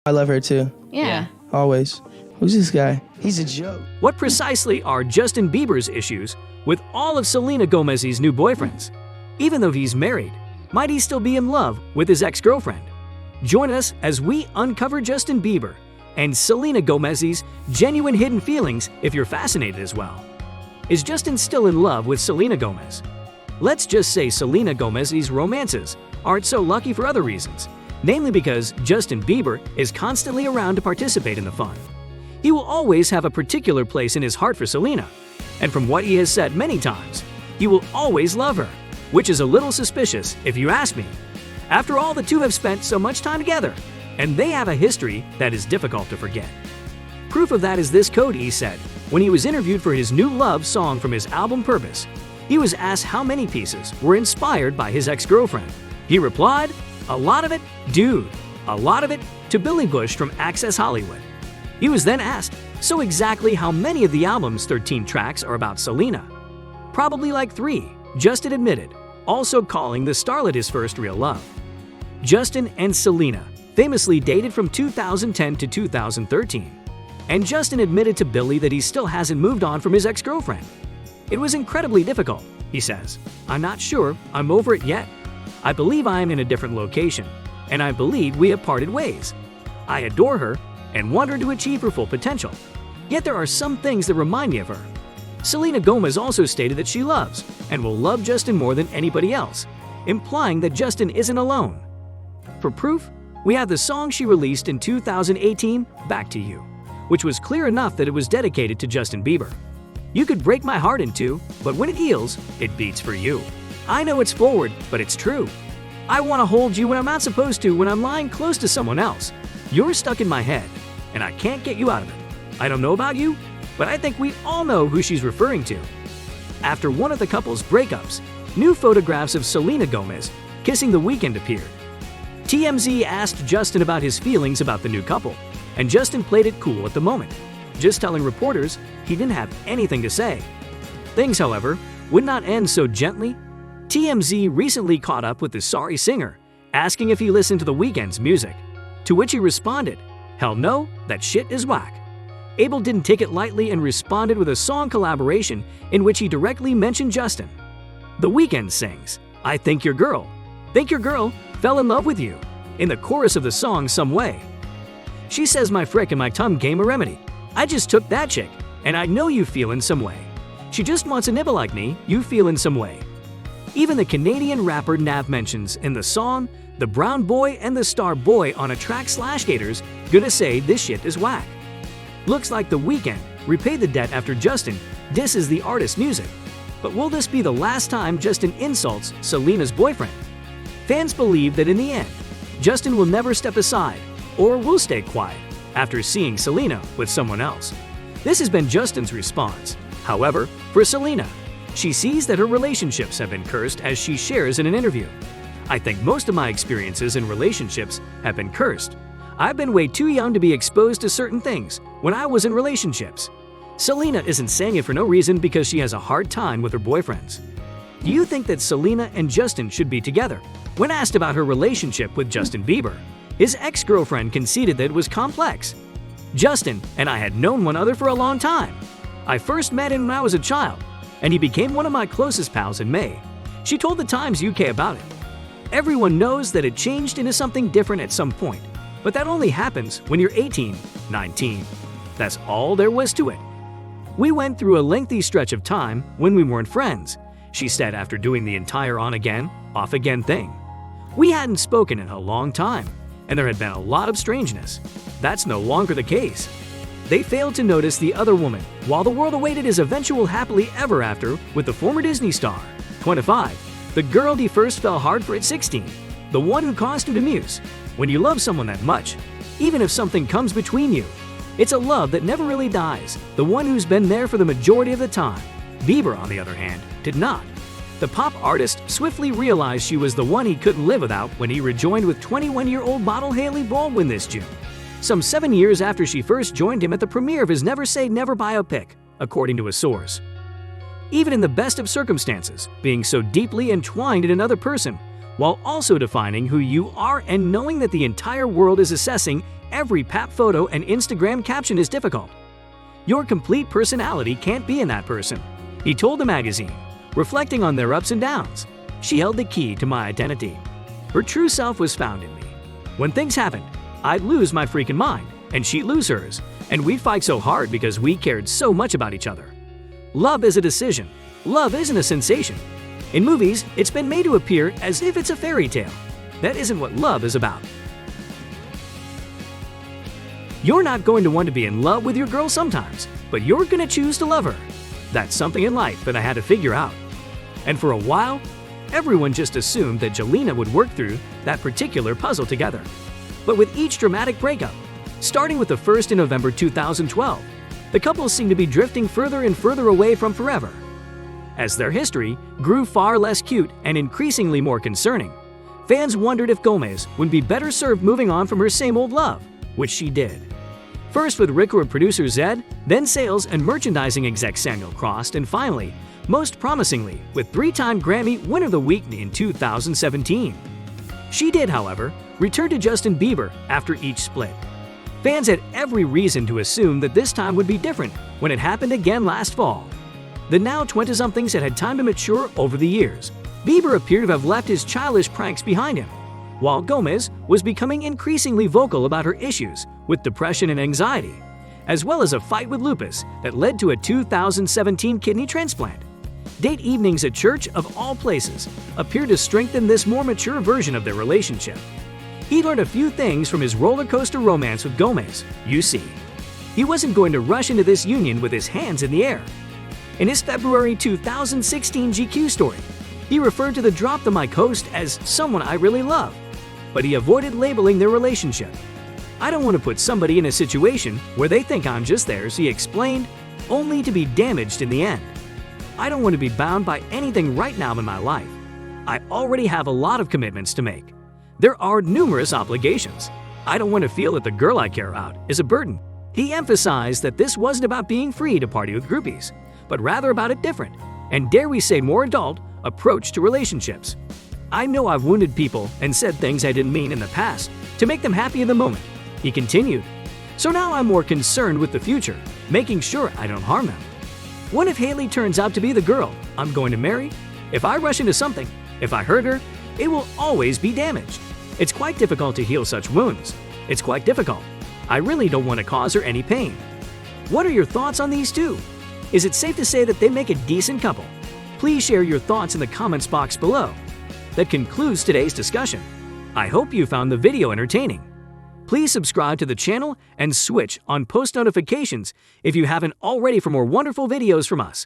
I love her too. Yeah. Always. Who's this guy? He's a joke. What precisely are Justin Bieber's issues with all of Selena Gomez's new boyfriends? Even though he's married, might he still be in love with his ex-girlfriend? Join us as we uncover Justin Bieber and Selena Gomez's genuine hidden feelings if you're fascinated as well. Is Justin still in love with Selena Gomez? Let's just say Selena Gomez's romances aren't so lucky for other reasons, namely because Justin Bieber is constantly around to participate in the fun. He will always have a particular place in his heart for Selena, and from what he has said many times, he will always love her, which is a little suspicious if you ask me. After all, the two have spent so much time together, and they have a history that is difficult to forget. Proof of that is this quote he said when he was interviewed for his new love song from his album Purpose. He was asked how many pieces were inspired by his ex-girlfriend. He replied, "A lot of it, dude. A lot of it to Beliebers from Access Hollywood." He was then asked, so exactly how many of the album's 13 tracks are about Selena? Probably like 3, Justin admitted, also calling the starlet his first real love. Justin and Selena famously dated from 2010 to 2013, and Justin admitted to Billie that he still hasn't moved on from his ex-girlfriend. "It was incredibly difficult," he says. "I'm not sure I'm over it yet. I believe I am in a different location, and I believe we have parted ways. I adore her and want her to achieve her full potential. Yet there are some things that remind me of her." Selena Gomez also stated that she loves and will love Justin more than anybody else, implying that Justin isn't alone. For proof, we have the song she released in 2018, Back to You, which was clear enough that it was dedicated to Justin Bieber. "You could break my heart in two, but when it heals, it beats for you. I know it's forward, but it's true. I want to hold you when I'm not supposed to when I'm lying close to someone else. You're stuck in my head, and I can't get you out of it. I don't know about you, but I think we all know who she's referring to." After one of the couple's breakups, new photographs of Selena Gomez kissing The Weeknd appeared. TMZ asked Justin about his feelings about the new couple, and Justin played it cool at the moment, just telling reporters he didn't have anything to say. Things, however, would not end so gently. TMZ recently caught up with the sorry singer, asking if he listened to The Weeknd's music, to which he responded, "Hell no, that shit is whack." Abel didn't take it lightly and responded with a song collaboration in which he directly mentioned Justin. The Weeknd sings, "I think your girl fell in love with you," in the chorus of the song Some Way. She says, "My frick and my tongue came a remedy. I just took that chick, and I know you feel in some way. She just wants a nibble like me, you feel in some way." Even the Canadian rapper Nav mentions in the song, the brown boy and the star boy on a track /Gators gonna say this shit is whack. Looks like The Weeknd repaid the debt after Justin disses the artist's music. But will this be the last time Justin insults Selena's boyfriend? Fans believe that in the end, Justin will never step aside or will stay quiet after seeing Selena with someone else. This has been Justin's response. However, for Selena, she sees that her relationships have been cursed, as she shares in an interview. "I think most of my experiences in relationships have been cursed. I've been way too young to be exposed to certain things when I was in relationships." Selena isn't saying it for no reason because she has a hard time with her boyfriends. Do you think that Selena and Justin should be together? When asked about her relationship with Justin Bieber, his ex-girlfriend conceded that it was complex. "Justin and I had known one another for a long time. I first met him when I was a child, and he became one of my closest pals in May." She told the Times UK about it. "Everyone knows that it changed into something different at some point, but that only happens when you're 18, 19. That's all there was to it. We went through a lengthy stretch of time when we weren't friends," she said after doing the entire on-again, off-again thing. "We hadn't spoken in a long time, and there had been a lot of strangeness. That's no longer the case." They failed to notice the other woman while the world awaited his eventual happily ever after with the former Disney star. 25. The girl he first fell hard for at 16. The one who caused him to muse. When you love someone that much, even if something comes between you, it's a love that never really dies, the one who's been there for the majority of the time. Bieber, on the other hand, did not. The pop artist swiftly realized she was the one he couldn't live without when he rejoined with 21-year-old model Hailey Baldwin this June, some 7 years after she first joined him at the premiere of his Never Say Never biopic, according to a source. Even in the best of circumstances, being so deeply entwined in another person, while also defining who you are and knowing that the entire world is assessing every pap photo and Instagram caption is difficult. Your complete personality can't be in that person, he told the magazine, reflecting on their ups and downs. She held the key to my identity. Her true self was found in me. When things happened, I'd lose my freaking mind, and she'd lose hers, and we'd fight so hard because we cared so much about each other. Love is a decision. Love isn't a sensation. In movies, it's been made to appear as if it's a fairy tale. That isn't what love is about. You're not going to want to be in love with your girl sometimes, but you're going to choose to love her. That's something in life that I had to figure out. And for a while, everyone just assumed that Selena would work through that particular puzzle together. But with each dramatic breakup, starting with the first in November 2012, the couple seemed to be drifting further and further away from forever. As their history grew far less cute and increasingly more concerning, fans wondered if Gomez would be better served moving on from her same old love, which she did. First with record producer Zed, then sales and merchandising exec Samuel Crost, and finally, most promisingly, with three-time Grammy Winner of the Week in 2017. She did, however, return to Justin Bieber after each split. Fans had every reason to assume that this time would be different when it happened again last fall. The now 20-somethings had had time to mature over the years. Bieber appeared to have left his childish pranks behind him, while Gomez was becoming increasingly vocal about her issues with depression and anxiety, as well as a fight with lupus that led to a 2017 kidney transplant. Date evenings at church, of all places, appeared to strengthen this more mature version of their relationship. He learned a few things from his roller coaster romance with Gomez, you see. He wasn't going to rush into this union with his hands in the air. In his February 2016 GQ story, he referred to the Drop the Mic host as someone I really love, but he avoided labeling their relationship. I don't want to put somebody in a situation where they think I'm just theirs, he explained, only to be damaged in the end. I don't want to be bound by anything right now in my life. I already have a lot of commitments to make. There are numerous obligations. I don't want to feel that the girl I care about is a burden. He emphasized that this wasn't about being free to party with groupies, but rather about a different, and dare we say more adult, approach to relationships. I know I've wounded people and said things I didn't mean in the past to make them happy in the moment, he continued. So now I'm more concerned with the future, making sure I don't harm them. What if Haley turns out to be the girl I'm going to marry? If I rush into something, if I hurt her, it will always be damaged. It's quite difficult to heal such wounds. It's quite difficult. I really don't want to cause her any pain. What are your thoughts on these two? Is it safe to say that they make a decent couple? Please share your thoughts in the comments box below. That concludes today's discussion. I hope you found the video entertaining. Please subscribe to the channel and switch on post notifications if you haven't already for more wonderful videos from us.